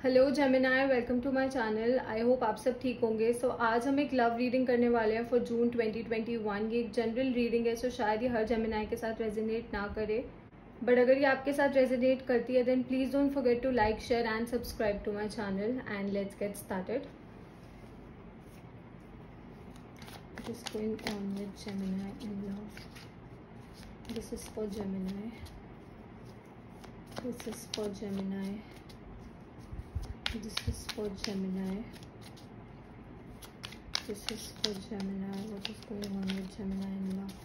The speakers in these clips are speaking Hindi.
Hello Gemini, welcome to my channel. I hope आप सब ठीक होंगे। आज हम एक लव रीडिंग करने वाले हैं फॉर जून 2021। ये एक जनरल रीडिंग है, शायद ये हर जेमिनाई के साथ रेजोनेट ना करे, बट अगर ये आपके साथ रेजोनेट करती है then please don't forget to like, share and subscribe to my channel and let's get started. What is going on with Gemini in love? This is for Gemini. This is for Gemini. This is for Gemini. This is for Gemini. What is going on with Gemini in love?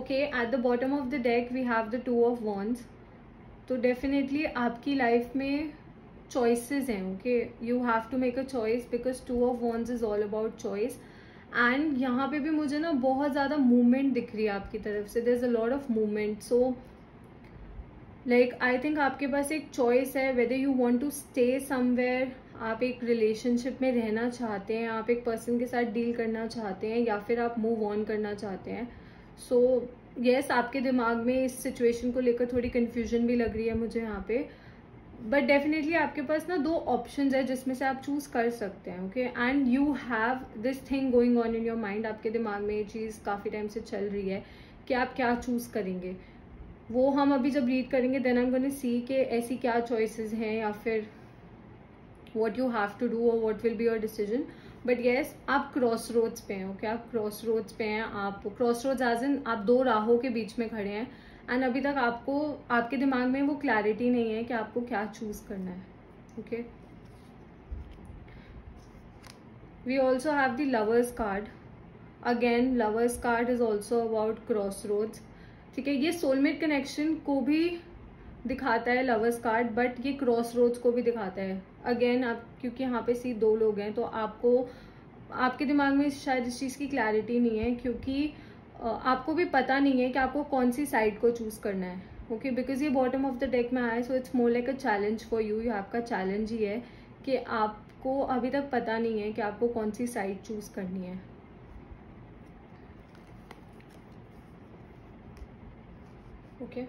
Okay, at the bottom of the deck we have the Two of Wands. तो डेफिनेटली आपकी लाइफ में चॉइसेस हैं. Okay, you have to make a choice because two of wands is all about choice. And यहाँ पे भी मुझे ना बहुत ज़्यादा मूवमेंट दिख रही है आपकी तरफ से. There is a lot of movement. So like I think आपके पास एक चॉइस है whether you want to stay somewhere. आप एक रिलेशनशिप में रहना चाहते हैं, आप एक पर्सन के साथ डील करना चाहते हैं, या फिर आप मूव ऑन करना चाहते हैं. सो येस, आपके दिमाग में इस सिचुएशन को लेकर थोड़ी कंफ्यूजन भी लग रही है मुझे यहाँ पे. बट डेफिनेटली आपके पास ना दो ऑप्शंस है जिसमें से आप चूज कर सकते हैं. Okay, and you have this thing going on in your mind. आपके दिमाग में ये चीज़ काफ़ी टाइम से चल रही है कि आप क्या चूज करेंगे. वो हम अभी जब रीड करेंगे then I am gonna see कि ऐसी क्या चॉइसेस हैं, या फिर what you have to do और what will be your decision. But yes, आप क्रॉस रोड्स पे हैं. ओके, आप क्रॉस रोड्स पे हैं. आप क्रॉस रोड्स एज इन आप दो राहों के बीच में खड़े हैं. एंड अभी तक आपको आपके दिमाग में वो क्लैरिटी नहीं है कि आपको क्या चूज करना है. Okay, we also have the lovers card. Again lovers card is also about cross roads. ठीक है, ये सोलमेट कनेक्शन को भी दिखाता है लवर्स कार्ड, बट ये क्रॉस रोड्स को भी दिखाता है. अगेन आप, क्योंकि यहाँ पे सी दो लोग हैं तो आपको आपके दिमाग में शायद इस चीज़ की क्लैरिटी नहीं है, क्योंकि आपको भी पता नहीं है कि आपको कौन सी साइड को चूज करना है. ओके, बिकॉज ये बॉटम ऑफ द डेक में आया, so it's more like a challenge for you. ये आपका चैलेंज ही है कि आपको अभी तक पता नहीं है कि आपको कौन सी साइड चूज करनी है. Okay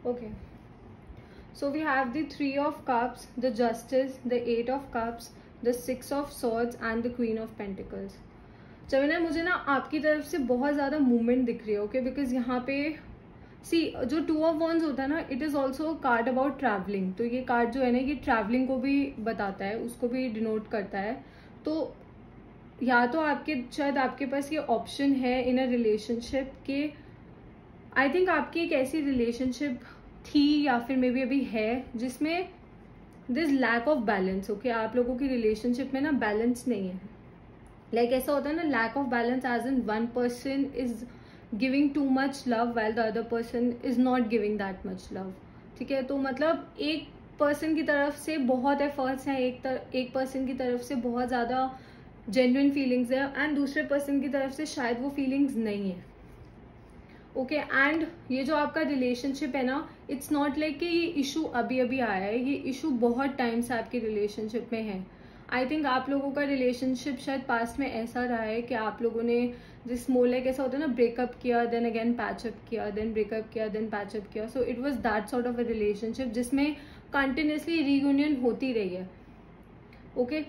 okay, so we have the Three of Cups, the Justice, the Eight of Cups, the Six of Swords and the Queen of Pentacles. जब मुझे ना आपकी तरफ से बहुत ज़्यादा मूवमेंट दिख रही है. ओके, बिकॉज यहाँ पे सी जो टू ऑफ वॉन्ड्स होता है ना, it is also card about travelling. तो ये कार्ड जो है ना, ये ट्रैवलिंग को भी बताता है, उसको भी डिनोट करता है. तो या तो आपके शायद आपके पास ये ऑप्शन है इन अ रिलेशनशिप के, आई थिंक आपकी एक ऐसी रिलेशनशिप थी या फिर मे बी अभी है जिसमें this lack of balance. Okay, आप लोगों की रिलेशनशिप में ना बैलेंस नहीं है. लाइक ऐसा होता है ना, lack of balance as in one person is giving too much love while the other person is not giving that much love. ठीक है, तो मतलब एक पर्सन की तरफ से बहुत एफर्ट्स हैं, एक पर्सन की तरफ से बहुत ज़्यादा जेन्युइन फीलिंग्स है, एंड दूसरे पर्सन की तरफ से शायद वो फीलिंग्स नहीं है. ओके, एंड ये जो आपका रिलेशनशिप है ना, इट्स नॉट लाइक कि ये इशू अभी अभी आया है. ये इशू बहुत टाइम से आपके रिलेशनशिप में है. आई थिंक आप लोगों का रिलेशनशिप शायद पास्ट में ऐसा रहा है कि आप लोगों ने जिस मोलेक ऐसा होता है ना, ब्रेकअप किया देन अगेन पैचअप किया, देन ब्रेकअप किया देन पैचअप किया. So it was that sort of a relationship जिसमें कंटिन्यूसली रीयूनियन होती रही है. ओके,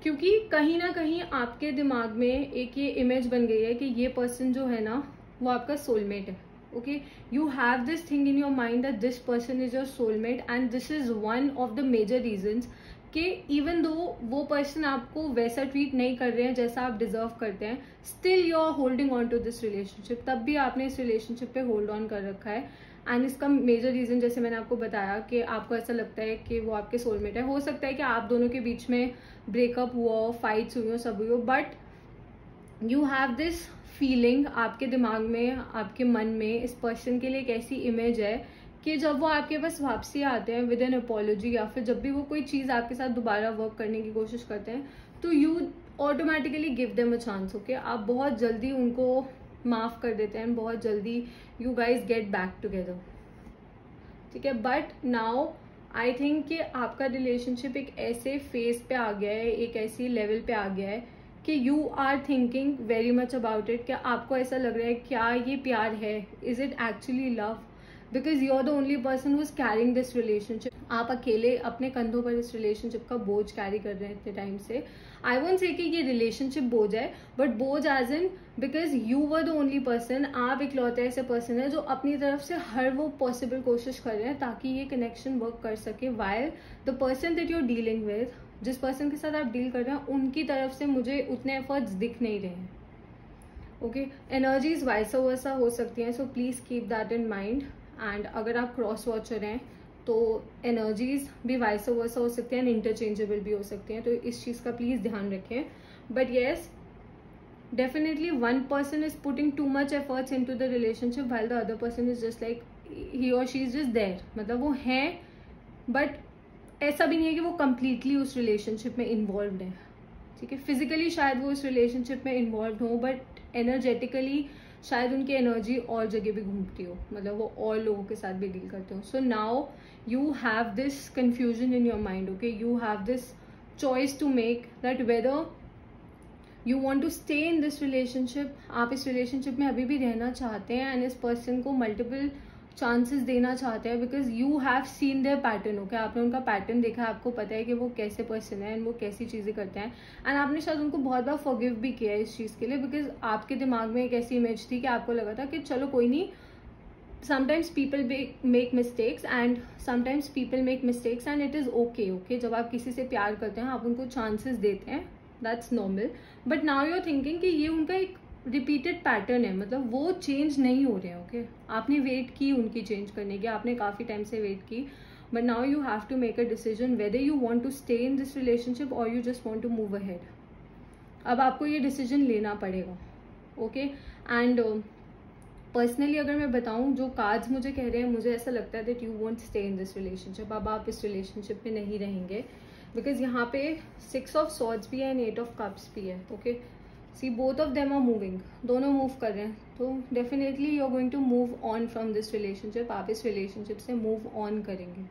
क्योंकि कहीं ना कहीं आपके दिमाग में एक ये इमेज बन गई है कि ये पर्सन जो है ना वो आपका सोलमेट है. Okay, you have this thing in your mind that this person is your soulmate, and this is one of the major reasons कि इवन दो वो पर्सन आपको वैसा ट्रीट नहीं कर रहे हैं जैसा आप डिजर्व करते हैं, still you are holding on to this relationship. तब भी आपने इस रिलेशनशिप पे होल्ड ऑन कर रखा है. एंड इसका मेजर रीजन जैसे मैंने आपको बताया कि आपको ऐसा लगता है कि वो आपके सोलमेट है. हो सकता है कि आप दोनों के बीच में ब्रेकअप हुआ, फाइट्स हुई हो, सब हुई हो, but you have this feeling. आपके दिमाग में, आपके मन में इस पर्सन के लिए एक ऐसी इमेज है कि जब वो आपके पास वापसी आते हैं विद एन अपॉलॉजी, या फिर जब भी वो कोई चीज़ आपके साथ दोबारा वर्क करने की कोशिश करते हैं, तो you automatically give them a chance. Okay, आप बहुत जल्दी उनको माफ़ कर देते हैं, बहुत जल्दी you guys get back together. ठीक है, बट नाउ आई थिंक कि आपका रिलेशनशिप एक ऐसे फेज पे आ गया है, एक ऐसी लेवल पे आ गया है कि you are thinking very much about it. क्या आपको ऐसा लग रहा है क्या ये प्यार है, is it actually love? Because you are the only person who is carrying this relationship. आप अकेले अपने कंधों पर इस रिलेशनशिप का बोझ कैरी कर रहे हैं इतने टाइम से। आई वोंट से कि ये रिलेशनशिप बोझ है, बट बोझ as in because you were the only person. आप इकलौते ऐसे पर्सन है जो अपनी तरफ से हर वो पॉसिबल कोशिश कर रहे हैं ताकि ये कनेक्शन वर्क कर सके, while the person that you are dealing with, जिस पर्सन के साथ आप डील कर रहे हैं, उनकी तरफ से मुझे उतने एफर्ट्स दिख नहीं रहे हैं। ओके, एनर्जीज वाइस वर्सा हो सकती हैं, so please keep that in mind. And अगर आप क्रॉस वॉचर हैं तो एनर्जीज भी वाइस वर्सा हो सकती हैं एंड इंटरचेंजेबल भी हो सकती हैं, तो इस चीज़ का प्लीज़ ध्यान रखें। But yes, definitely one person is putting too much efforts into the relationship while the other person is just like he और शी इज जस्ट देयर। मतलब वो हैं, बट ऐसा भी नहीं है कि वो कंप्लीटली उस रिलेशनशिप में इन्वॉल्व है। ठीक है, फिजिकली शायद वो इस रिलेशनशिप में इन्वॉल्व हो, बट एनर्जेटिकली शायद उनकी एनर्जी और जगह भी घूमती हो, मतलब वो और लोगों के साथ भी डील करते हो। So now you have this confusion in your mind. Okay, you have this choice to make that whether you want to stay in this relationship. आप इस रिलेशनशिप में अभी भी रहना चाहते हैं एंड इस पर्सन को मल्टीपल चांसेस देना चाहते हैं because you have seen there pattern. Okay, आपने उनका पैटर्न देखा है, आपको पता है कि वो कैसे पर्सन है एंड वो कैसी चीज़ें करते हैं, एंड आपने शायद उनको बहुत बार फॉरगिव भी किया है इस चीज़ के लिए बिकॉज आपके दिमाग में एक ऐसी इमेज थी कि आपको लगा था कि चलो कोई नहीं, sometimes people make mistakes and sometimes people make mistakes and it is okay. Okay, जब आप किसी से प्यार करते हैं आप उनको चांसेस देते हैं, that's normal. But now you are thinking कि ये उनका एक रिपीटेड पैटर्न है, मतलब वो चेंज नहीं हो रहे हैं। ओके, आपने वेट की उनकी चेंज करने की, आपने काफ़ी टाइम से वेट की, but now you have to make a decision whether you want to stay in this relationship और you just want to move ahead. अब आपको ये डिसीजन लेना पड़ेगा। ओके, एंड पर्सनली अगर मैं बताऊं, जो कार्ड्स मुझे कह रहे हैं, मुझे ऐसा लगता है that you want stay in this relationship. अब आप इस रिलेशनशिप में नहीं रहेंगे बिकॉज यहाँ पे 6 ऑफ सॉर्ड्स भी है एंड 8 ऑफ कप्स भी है। Okay, see both of them are moving, दोनों मूव कर रहे हैं, तो definitely you are going to move on from this relationship. आप इस रिलेशनशिप से मूव ऑन करेंगे।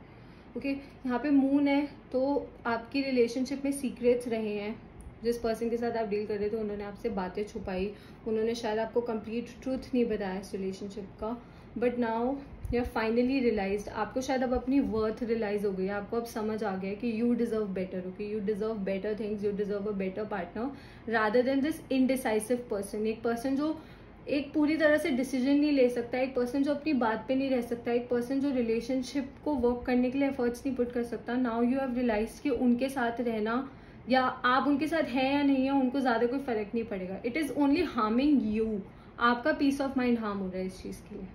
ओके, यहाँ पे मून है, तो आपकी रिलेशनशिप में सीक्रेट्स रहे हैं। जिस पर्सन के साथ आप डील कर रहे थे उन्होंने आपसे बातें छुपाई, उन्होंने शायद आपको कंप्लीट ट्रूथ नहीं बताया इस रिलेशनशिप का, but now you are finally realized. आपको शायद अब अपनी वर्थ रियलाइज हो गई है, आपको अब समझ आ गया है कि you deserve better. Okay, you deserve better things, you deserve a better partner rather than this indecisive person. एक पर्सन जो एक पूरी तरह से डिसीजन नहीं ले सकता, एक पर्सन जो अपनी बात पे नहीं रह सकता, एक पर्सन जो रिलेशनशिप को वर्क करने के लिए एफर्ट्स नहीं पुट कर सकता। नाउ यू हैव रियलाइज कि उनके साथ रहना या आप उनके साथ हैं या नहीं है, उनको ज़्यादा कोई फर्क नहीं पड़ेगा। It is only harming you, आपका पीस ऑफ माइंड हार्म हो रहा है इस चीज़ के लिए।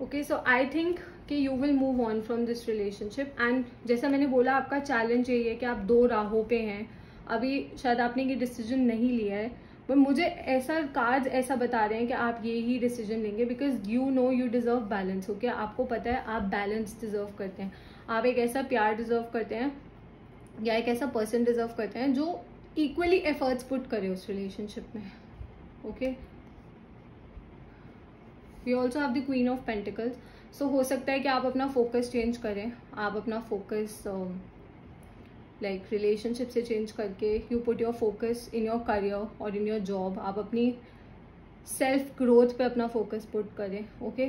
ओके, सो आई थिंक कि you will move on from this relationship. And जैसा मैंने बोला, आपका चैलेंज यही है कि आप 2 राहों पे हैं। अभी शायद आपने ये डिसीजन नहीं लिया है, बट मुझे ऐसा कार्ड्स ऐसा बता रहे हैं कि आप ये ही डिसीजन लेंगे because you know you deserve balance. Okay, आपको पता है आप बैलेंस डिजर्व करते हैं, आप एक ऐसा प्यार डिजर्व करते हैं या एक ऐसा पर्सन डिजर्व करते हैं जो इक्वली एफर्ट्स पुट करे उस रिलेशनशिप में। Okay, we also have the queen of pentacles. So हो सकता है कि आप अपना फोकस चेंज करें, आप अपना फोकस लाइक रिलेशनशिप से चेंज करके you put your focus in your career और इन योर जॉब। आप अपनी सेल्फ ग्रोथ पे अपना फोकस पुट करें। ओके,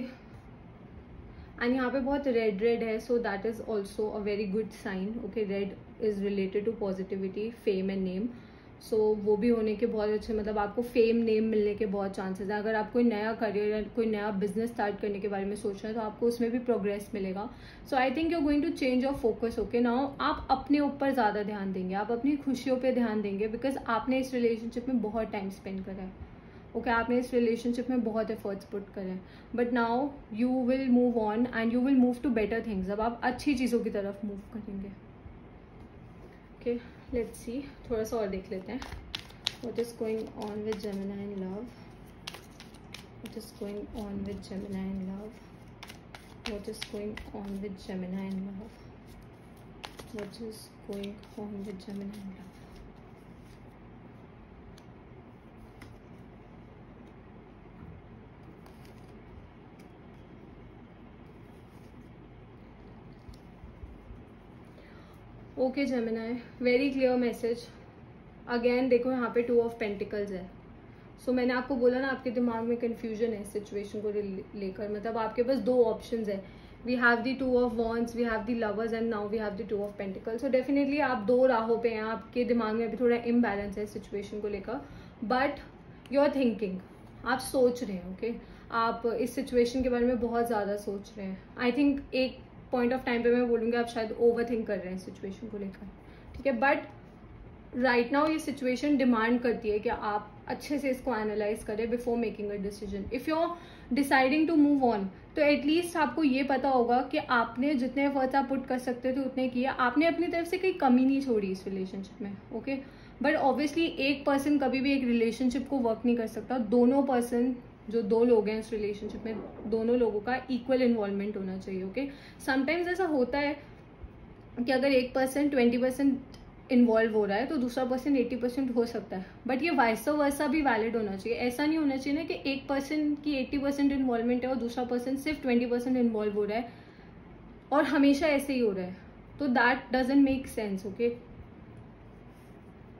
एंड यहाँ पे बहुत रेड है, so that is also a very good sign. Okay, red is related to positivity, fame and name, so वो भी होने के बहुत अच्छे, मतलब आपको फेम नेम मिलने के बहुत चांसेस हैं। अगर आप कोई नया करियर या कोई नया बिजनेस स्टार्ट करने के बारे में सोच रहे हैं तो आपको उसमें भी प्रोग्रेस मिलेगा। So I think you are going to change your focus. Okay, now आप अपने ऊपर ज़्यादा ध्यान देंगे, आप अपनी खुशियों पर ध्यान देंगे बिकॉज आपने इस रिलेशनशिप में बहुत टाइम स्पेंड करा है। ओके, आपने इस रिलेशनशिप में बहुत एफर्ट्स पुट करें, but now you will move on and you will move to better things. अब आप अच्छी चीज़ों की तरफ मूव करेंगे। ओके, लेट्स सी, थोड़ा सा और देख लेते हैं। What is going on with Gemini in love, what is going on with Gemini in love, what is going on with Gemini in love, what is going on with Gemini in love. Okay Gemini, very clear message. Again देखो यहाँ पे 2 ऑफ पेंटिकल्स है। सो मैंने आपको बोला ना, आपके दिमाग में कंफ्यूजन है सिचुएशन को लेकर, मतलब आपके पास 2 ऑप्शंस है। We have the 2 of wands, we have the lovers and now we have the 2 of pentacles. So definitely आप 2 राहों पे हैं, आपके दिमाग में अभी थोड़ा इम्बैलेंस है सिचुएशन को लेकर, बट यू आर थिंकिंग, आप सोच रहे हैं। ओके आप इस सिचुएशन के बारे में बहुत ज़्यादा सोच रहे हैं। आई थिंक एक पॉइंट ऑफ टाइम पे मैं बोलूँगी आप शायद ओवर थिंक कर रहे हैं सिचुएशन को लेकर, ठीक है। बट राइट नाउ ये सिचुएशन डिमांड करती है कि आप अच्छे से इसको एनालाइज करें before making a decision. If you are deciding to move on, तो एटलीस्ट आपको ये पता होगा कि आपने जितने एफर्ट्स आप पुट कर सकते थे उतने किए, आपने अपनी तरफ से कोई कमी नहीं छोड़ी इस रिलेशनशिप में। ओके बट ऑब्वियसली एक पर्सन कभी भी एक रिलेशनशिप को वर्क नहीं कर सकता। दोनों पर्सन, जो 2 लोग हैं इस रिलेशनशिप में, दोनों लोगों का इक्वल इन्वॉल्वमेंट होना चाहिए। ओके समटाइम्स ऐसा होता है कि अगर एक पर्सन 20% इन्वॉल्व हो रहा है तो दूसरा पर्सन 80% हो सकता है, बट ये वाइस वर्सा भी वैलिड होना चाहिए। ऐसा नहीं होना चाहिए ना कि एक पर्सन की 80% इन्वॉल्वमेंट है और दूसरा पर्सन सिर्फ 20% इन्वॉल्व हो रहा है और हमेशा ऐसे ही हो रहा है, तो that doesn't make sense. Okay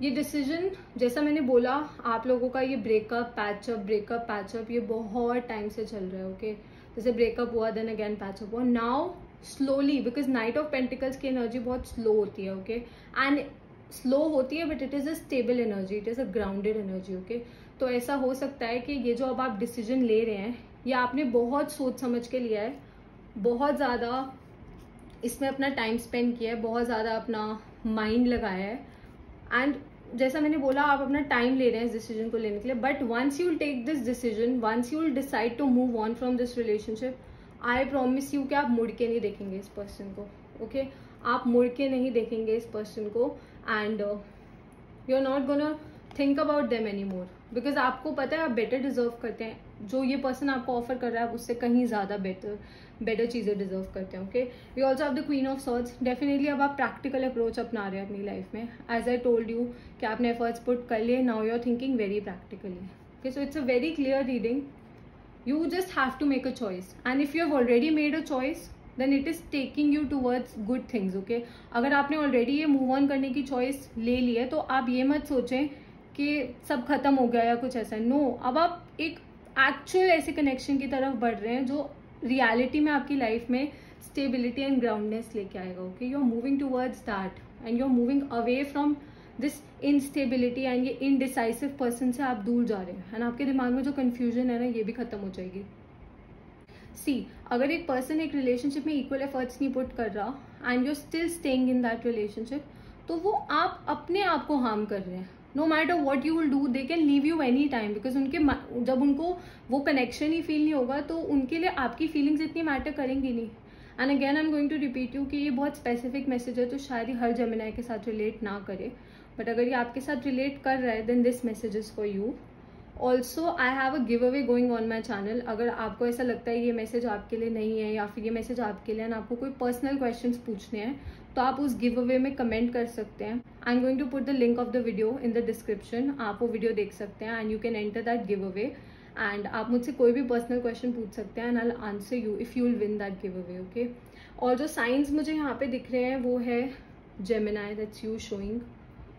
ये डिसीजन, जैसा मैंने बोला, आप लोगों का ये ब्रेकअप पैचअप ये बहुत टाइम से चल रहा है। ओके जैसे ब्रेकअप हुआ, देन अगेन पैचअप हुआ, now slowly, because night of pentacles की एनर्जी बहुत स्लो होती है। ओके एंड स्लो होती है but it is a stable energy, it is a grounded energy. Okay तो ऐसा हो सकता है कि ये जो अब आप डिसीजन ले रहे हैं, ये आपने बहुत सोच समझ के लिया है, बहुत ज़्यादा इसमें अपना टाइम स्पेंड किया है, बहुत ज़्यादा अपना माइंड लगाया है, एंड जैसा मैंने बोला आप अपना टाइम ले रहे हैं इस डिसीजन को लेने के लिए। But once you will take this decision, once you will decide to move on from this relationship, I promise you कि आप मुड़ के नहीं देखेंगे इस पर्सन को। ओके आप मुड़ के नहीं देखेंगे इस पर्सन को, and you are not gonna think about them anymore, because आपको पता है आप बेटर डिजर्व करते हैं। जो ये पर्सन आपको ऑफर कर रहा है आप उससे कहीं ज़्यादा बेटर चीज़ें डिजर्व करते हैं। Okay we also have the queen of swords. Definitely अब आप प्रैक्टिकल अप्रोच अपना रहे हैं अपनी लाइफ में। एज आई टोल्ड यू कि आपने एफर्ट्स पुट कर लिए, now you are thinking very practically. Okay so it's a very clear reading. You just have to make a choice, and if you have already made a choice, then it is taking you towards good things. Okay अगर आपने ऑलरेडी ये मूव ऑन करने की चॉइस ले ली है तो आप ये मत सोचें कि सब खत्म हो गया या कुछ ऐसा। नो अब आप एक एक्चुअल ऐसे कनेक्शन की तरफ बढ़ रहे हैं जो रियलिटी में आपकी लाइफ में स्टेबिलिटी एंड ग्राउंडनेस लेके आएगा। Okay you are moving towards that and you are moving away from this instability and ये इनडिसाइसिव पर्सन से आप दूर जा रहे हैं, एंड आपके दिमाग में जो कंफ्यूजन है ना ये भी खत्म हो जाएगी। सी अगर एक पर्सन एक रिलेशनशिप में इक्वल एफर्ट्स नहीं पुट कर रहा and you still staying in that relationship, तो वो आप अपने आप को हार्म कर रहे हैं। No matter what you will do, they can leave you any time, because उनके जब उनको वो कनेक्शन ही फील नहीं होगा तो उनके लिए आपकी फीलिंग्स इतनी मैटर करेंगी नहीं। And again I am going to repeat you कि ये बहुत स्पेसिफिक मैसेज है तो शायद ही हर जेमिनी के साथ रिलेट ना करे, बट अगर ये आपके साथ रिलेट कर रहा है then this message is for you. Also I have a giveaway going on my channel. अगर आपको ऐसा लगता है ये मैसेज आपके लिए नहीं है या फिर ये मैसेज आपके लिए, आपको कोई पर्सनल क्वेश्चंस पूछने हैं तो आप उस गिव अवे में कमेंट कर सकते हैं। I am going to put the link of the video in the description, आप वो वीडियो देख सकते हैं and you can enter that giveaway, and आप मुझसे कोई भी पर्सनल क्वेश्चन पूछ सकते हैं and I will answer you if you will win that giveaway. Okay और जो साइंस मुझे यहाँ पे दिख रहे हैं वो है Gemini, that's you showing.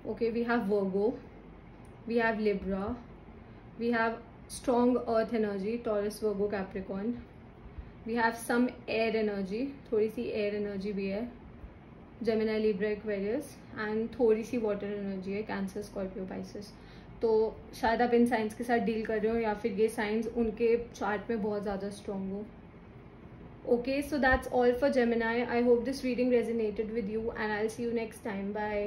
Okay, we have Virgo, we have Libra, we have strong earth energy, Taurus, Virgo, Capricorn, we have some air energy, थोड़ी सी air energy भी है, Gemini, Libra, Aquarius, and थोड़ी सी water energy है, Cancer, Scorpio, Pisces। तो शायद आप इन साइंस के साथ डील कर रहे हो या फिर ये साइंस उनके चार्ट में बहुत ज़्यादा स्ट्रॉन्ग हो। Okay, so that's all for Gemini. I hope this reading resonated with you and I'll see you next time. Bye.